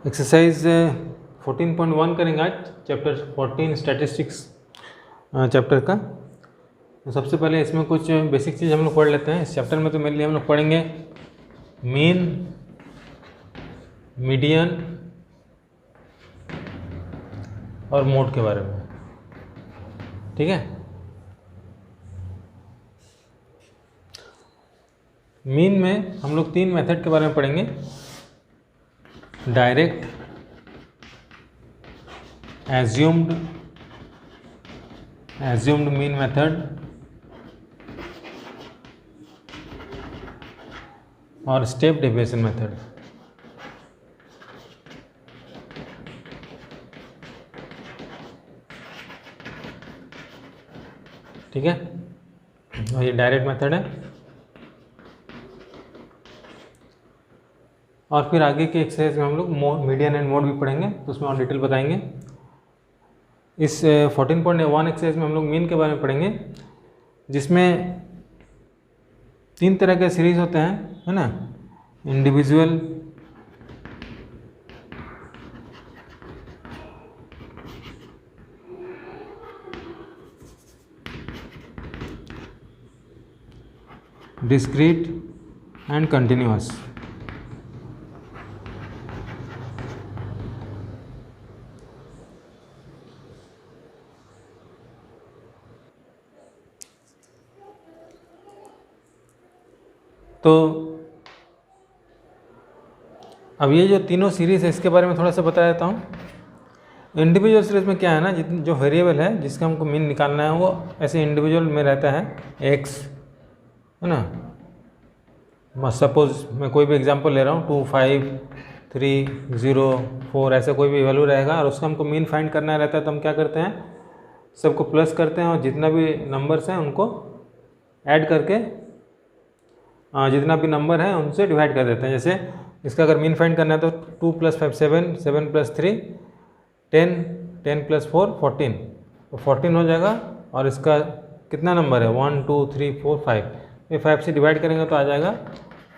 Exercise 14.1 करेंगे आज, chapter 14 statistics chapter का। तो सबसे पहले इसमें कुछ बेसिक चीज़ हम लोग पढ़ लेते हैं। इस चैप्टर में तो मेनली हम लोग पढ़ेंगे मीन, मीडियन और मोड के बारे में, ठीक है। मीन में हम लोग 3 मेथड के बारे में पढ़ेंगे, डायरेक्ट, एज्यूम्ड मीन मेथड और स्टेप डेविएशन मेथड। ठीक है, और ये डायरेक्ट मेथड है। और फिर आगे के एक्सरसाइज में हम लोग मीडियन एंड मोड भी पढ़ेंगे, तो उसमें और डिटेल बताएंगे। इस 14.1 एक्सरसाइज में हम लोग मीन के बारे में पढ़ेंगे, जिसमें 3 तरह के सीरीज होते हैं, है ना। Individual, discrete and continuous. तो अब ये जो तीनों सीरीज है इसके बारे में थोड़ा सा बता देता हूँ। इंडिविजुअल सीरीज में क्या है ना, जो वेरिएबल है जिसका हमको मीन निकालना है वो ऐसे इंडिविजुअल में रहता है x, है ना। सपोज मैं कोई भी एग्जांपल ले रहा हूँ 2, 5, 3, 0, 4 ऐसे कोई भी वैल्यू रहेगा और उसका हमको मीन फाइंड करना रहता है। तो हम क्या करते हैं, सबको प्लस करते हैं और जितना भी नंबर्स हैं उनको ऐड करके जितना भी नंबर है उनसे डिवाइड कर देते हैं। जैसे इसका अगर मीन फाइंड करना है तो 2 + 5 7, 7 + 3 10, 10 + 4 14, तो 14 हो जाएगा। और इसका कितना नंबर है 1, 2, 3, 4, 5, ये 5 से डिवाइड करेंगे तो आ जाएगा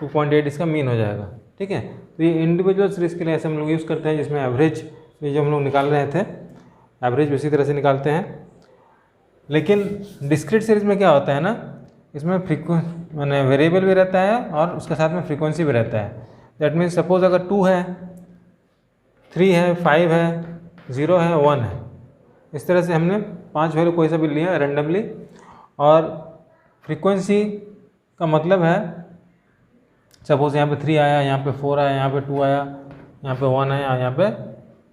2.8 इसका मीन हो जाएगा। ठीक है, तो ये इंडिविजुअल सीरीज के लिए ऐसे हम लोग यूज़ करते हैं, जिसमें एवरेज ये जो हम लोग निकाल रहे थे एवरेज इसी तरह से निकालते हैं। लेकिन डिस्क्रीट सीरीज में क्या होता है ना, इसमें मैंने वेरिएबल भी रहता है और उसके साथ में फ्रीक्वेंसी भी रहता है। दैट मीन्स सपोज अगर 2 है, 3 है, 5 है, 0 है, 1 है, इस तरह से हमने 5 वैल्यू कोई सा भी लिया रैंडमली। और फ्रीक्वेंसी का मतलब है सपोज यहाँ पे 3 आया, यहाँ पे 4 आया, यहाँ पे 2 आया, यहाँ पे 1 आया, यहाँ पे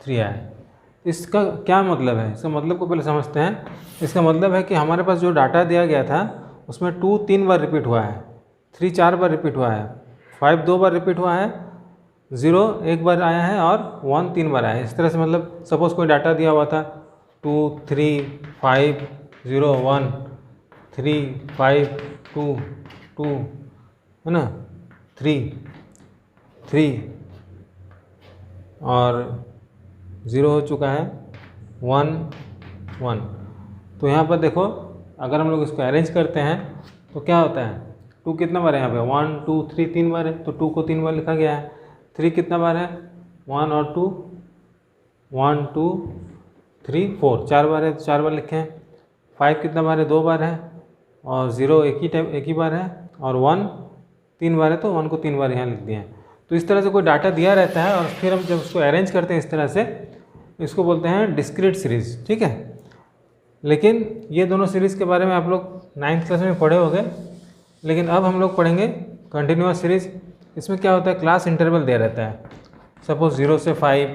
3 आया। इसका क्या मतलब है, इसका मतलब को पहले समझते हैं। इसका मतलब है कि हमारे पास जो डाटा दिया गया था उसमें 2 3 बार रिपीट हुआ है, 3 4 बार रिपीट हुआ है, 5 2 बार रिपीट हुआ है, 0 1 बार आया है और 1 3 बार आया है। इस तरह से मतलब सपोज कोई डाटा दिया हुआ था 2 3 5 0 1 3 5 2 2, है ना, 3 3 और 0 हो चुका है 1 1। तो यहाँ पर देखो अगर हम लोग इसको अरेंज करते हैं तो क्या होता है, 2 कितना बार है यहाँ पे 1 2 3 3 बार है, तो 2 को 3 बार लिखा गया है। 3 कितना बार है 1 और 2, 1 2 3 4 4 बार है तो 4 बार लिखे हैं। 5 कितना बार है 2 बार है और 0 एक ही बार है और 1 3 बार है तो 1 को 3 बार यहाँ लिख दिए हैं। तो इस तरह से कोई डाटा दिया रहता है और फिर हम जब उसको अरेंज करते हैं इस तरह से, इसको बोलते हैं डिस्क्रीट सीरीज। ठीक है, लेकिन ये दोनों सीरीज़ के बारे में आप लोग 9th क्लास में पढ़े होंगे। लेकिन अब हम लोग पढ़ेंगे कंटिन्यूअस सीरीज़। इसमें क्या होता है, क्लास इंटरवल दिया रहता है। सपोज 0 से 5,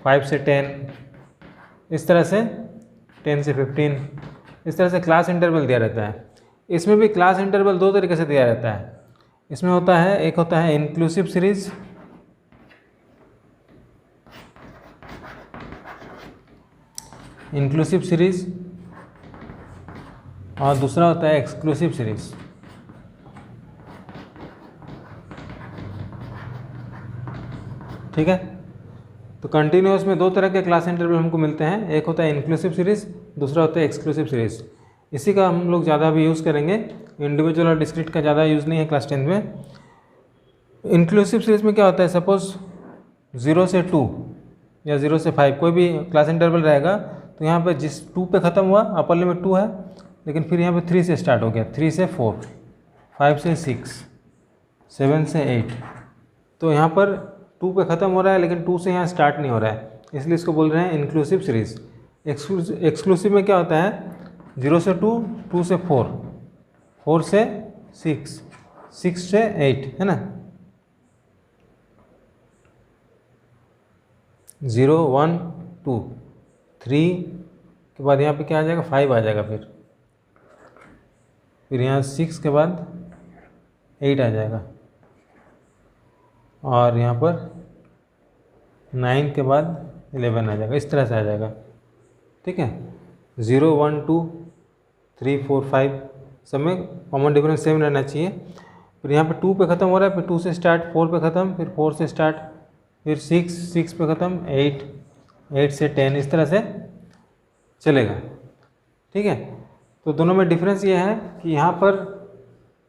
5 से 10, इस तरह से 10 से 15, इस तरह से क्लास इंटरवल दिया रहता है। इसमें भी क्लास इंटरवल 2 तरीके से दिया रहता है। इसमें होता है, एक होता है इंक्लूसिव सीरीज़, इंक्लूसिव सीरीज़, और दूसरा होता है एक्सक्लूसिव सीरीज़। ठीक है, तो कंटिन्यूअस में 2 तरह के क्लास इंटरवल हमको मिलते हैं, एक होता है इंक्लूसिव सीरीज़, दूसरा होता है एक्सक्लूसिव सीरीज़। इसी का हम लोग ज़्यादा भी यूज़ करेंगे, इंडिविजुअल और डिस्क्रीट का ज़्यादा यूज़ नहीं है क्लास 10 में। इंक्लूसिव सीरीज़ में क्या होता है, सपोज 0 से 2 या 0 से 5 कोई भी क्लास इंटरवल रहेगा, तो यहाँ पे जिस 2 पे ख़त्म हुआ अपर लिमिट 2 है, लेकिन फिर यहाँ पे 3 से स्टार्ट हो गया, 3 से 4, 5 से 6, 7 से 8, तो यहाँ पर 2 पे ख़त्म हो रहा है लेकिन 2 से यहाँ स्टार्ट नहीं हो रहा है, इसलिए इसको बोल रहे हैं इंक्लूसिव सीरीज़। एक्सक्लूसिव में क्या होता है, 0 से 2, 2 से 4, 4 से 6, 6 से 8, है ना, 0 1 2 3 के बाद यहाँ पे क्या आ जाएगा, 5 आ जाएगा, फिर यहाँ 6 के बाद 8 आ जाएगा, और यहाँ पर 9 के बाद 11 आ जाएगा, इस तरह से आ जाएगा। ठीक है, 0 1 2 3 4 5 सब में कॉमन डिफरेंस सेम रहना चाहिए। फिर यहाँ पे 2 पे ख़त्म हो रहा है, फिर 2 से स्टार्ट, 4 पे ख़त्म, फिर 4 से स्टार्ट, फिर 6 पे ख़त्म, 8 से 10, इस तरह से चलेगा। ठीक है, तो दोनों में डिफरेंस ये है कि यहाँ पर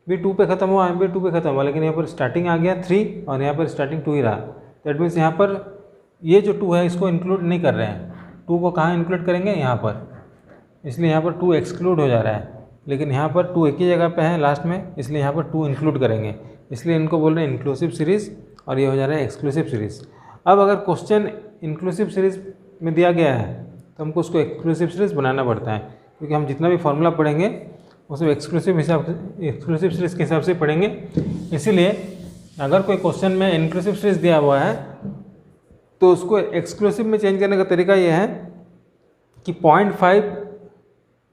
भी 2 पे ख़त्म हुआ, यहाँ पे 2 पे ख़त्म हुआ, लेकिन यहाँ पर स्टार्टिंग आ गया 3 और यहाँ पर स्टार्टिंग 2 ही रहा। दैट मीन्स यहाँ पर ये जो 2 है इसको इंक्लूड नहीं कर रहे हैं। 2 को कहाँ इंक्लूड करेंगे, यहाँ पर, इसलिए यहाँ पर 2 एक्सक्लूड हो जा रहा है, लेकिन यहाँ पर 2 एक ही जगह पे है लास्ट में, इसलिए यहाँ पर 2 इंक्लूड करेंगे, इसलिए इनको बोल रहे हैं इंक्लूसिव सीरीज़, और ये हो जा रहा है एक्सक्लूसिव सीरीज़। अब अगर क्वेश्चन इंक्लूसिव सीरीज़ में दिया गया है तो हमको उसको एक्सक्लूसिव सीरीज़ बनाना पड़ता है, क्योंकि हम जितना भी फॉर्मूला पढ़ेंगे वो सब एक्सक्लूसिव सीरीज़ के हिसाब से पढ़ेंगे। इसीलिए अगर कोई क्वेश्चन में इंक्लूसिव सीरीज़ दिया हुआ है तो उसको एक्सक्लूसिव में चेंज करने का तरीका ये है कि 0.5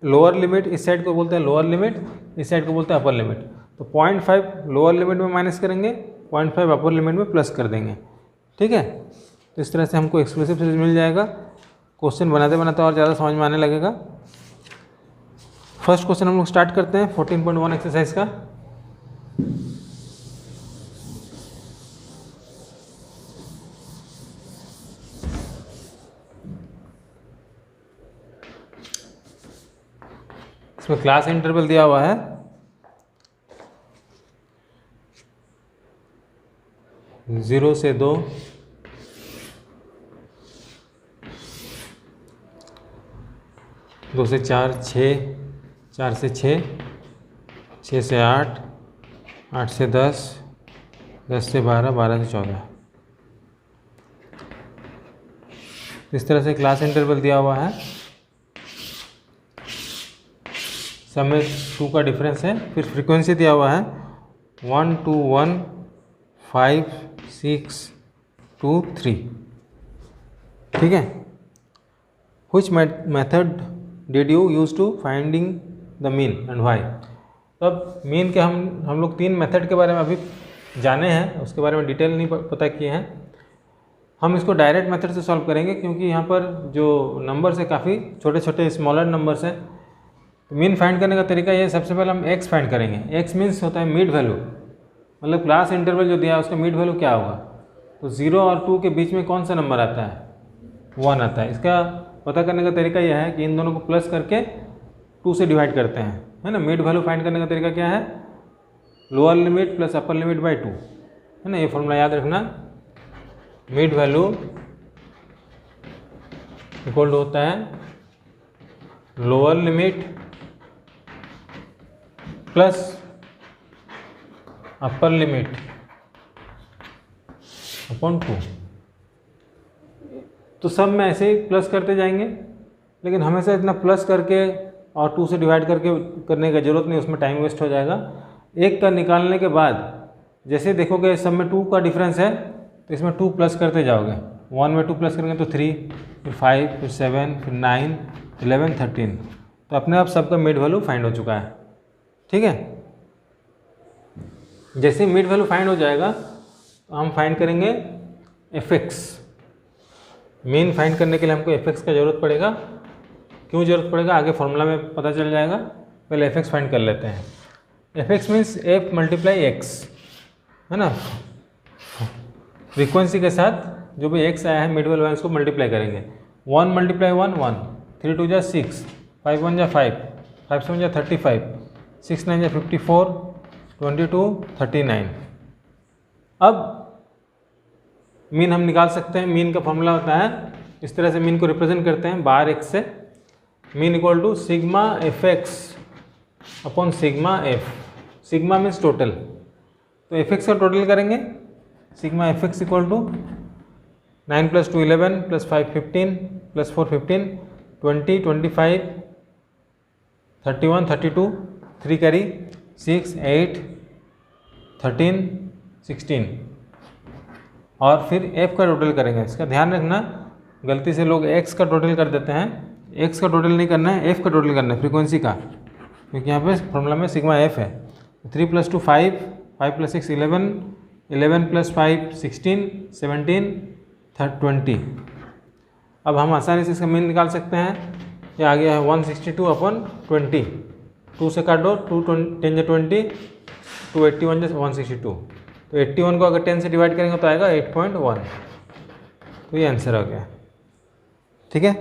लोअर लिमिट, इस साइड को बोलते हैं लोअर लिमिट, इस साइड को बोलते हैं अपर लिमिट। तो 0.5 लोअर लिमिट में माइनस करेंगे, 0.5 अपर लिमिट में प्लस कर देंगे। ठीक है, तो इस तरह से हमको एक्सक्लूसिव सीरीज मिल जाएगा। क्वेश्चन बनाते बनाते और ज़्यादा समझ में आने लगेगा। फर्स्ट क्वेश्चन हम लोग स्टार्ट करते हैं 14.1 एक्सरसाइज का। इसमें क्लास इंटरवल दिया हुआ है 0 से 2, 2 से 4, 6, 4 से 6, 6 से 8, 8 से 10, 10 से 12, 12 से 14, इस तरह से क्लास इंटरवल दिया हुआ है। सब में 2 का डिफरेंस है। फिर फ्रीक्वेंसी दिया हुआ है 1 2 1 5 6 2 3। ठीक है, which method did you use to finding the mean and why? तो अब मीन के हम लोग 3 मेथड के बारे में अभी जाने हैं, उसके बारे में डिटेल नहीं पता किए हैं। हम इसको डायरेक्ट मेथड से सॉल्व करेंगे, क्योंकि यहाँ पर जो नंबर्स है काफ़ी छोटे छोटे स्मॉलर नंबर्स हैं। तो मीन फाइंड करने का तरीका ये, सबसे पहले हम एक्स फाइंड करेंगे। एक्स मीन्स होता है मिड वैल्यू, मतलब क्लास इंटरवल जो दिया है उसका मिड वैल्यू क्या होगा। तो 0 और 2 के बीच में कौन सा नंबर आता है, 1 आता है। इसका पता करने का तरीका यह है कि इन दोनों को प्लस करके 2 से डिवाइड करते हैं, है ना। मिड वैल्यू फाइंड करने का तरीका क्या है, lower limit plus upper limit by 2, है ना। ये फॉर्मूला याद रखना, मिड वैल्यू इक्वल टू होता है lower limit plus upper limit upon 2। तो सब में ऐसे ही प्लस करते जाएंगे, लेकिन हमेशा इतना प्लस करके और 2 से डिवाइड करके करने का जरूरत नहीं, उसमें टाइम वेस्ट हो जाएगा। एक का निकालने के बाद जैसे देखोगे सब में 2 का डिफरेंस है, तो इसमें 2 प्लस करते जाओगे। 1 में 2 प्लस करेंगे तो 3, फिर 5, फिर 7, फिर 9, 11, 13। तो अपने आप सबका मिड वैल्यू फाइंड हो चुका है। ठीक है, जैसे मिड वैल्यू फाइंड हो जाएगा तो हम फाइंड करेंगे एफ(x). मीन फाइंड करने के लिए हमको एफ(x) का ज़रूरत पड़ेगा। क्यों ज़रूरत पड़ेगा आगे फॉर्मूला में पता चल जाएगा, पहले एफ(x) फाइंड कर लेते हैं। एफ(x) मीन्स f × x, है ना। फ्रीक्वेंसी के साथ जो भी x आया है मिड वैल्यू इसको मल्टीप्लाई करेंगे। 1 × 1 1, 3 2 6, 5 1 5, 5 7 35, 6 9 54, 22 39। अब मीन हम निकाल सकते हैं। मीन का फॉर्मूला होता है, इस तरह से मीन को रिप्रेजेंट करते हैं बार एक्स से। Mean equal to sigma F X upon sigma F. Sigma means total, तो एफ एक्स का टोटल करेंगे। Sigma F X equal to 9 + 2 11 + 5 15 + 4 15 20 25 31 32 3 carry 6 8 13 16 और फिर f का टोटल करेंगे। इसका ध्यान रखना, गलती से लोग x का टोटल कर देते हैं। x का टोटल नहीं करना है, f का टोटल करना है फ्रीक्वेंसी का, क्योंकि यहाँ पे फॉर्मूला में सिग्मा f है। 3 + 2 5 5 + 6 11 11 + 5 16 17 20। अब हम आसानी से इसका मीन निकाल सकते हैं। ये आ गया है 162/20। 2 से काट दो, 2 10 × 20 281 = 162। तो 81 को अगर 10 से डिवाइड करेंगे तो आएगा 8.1। तो ये आंसर हो गया। ठीक है।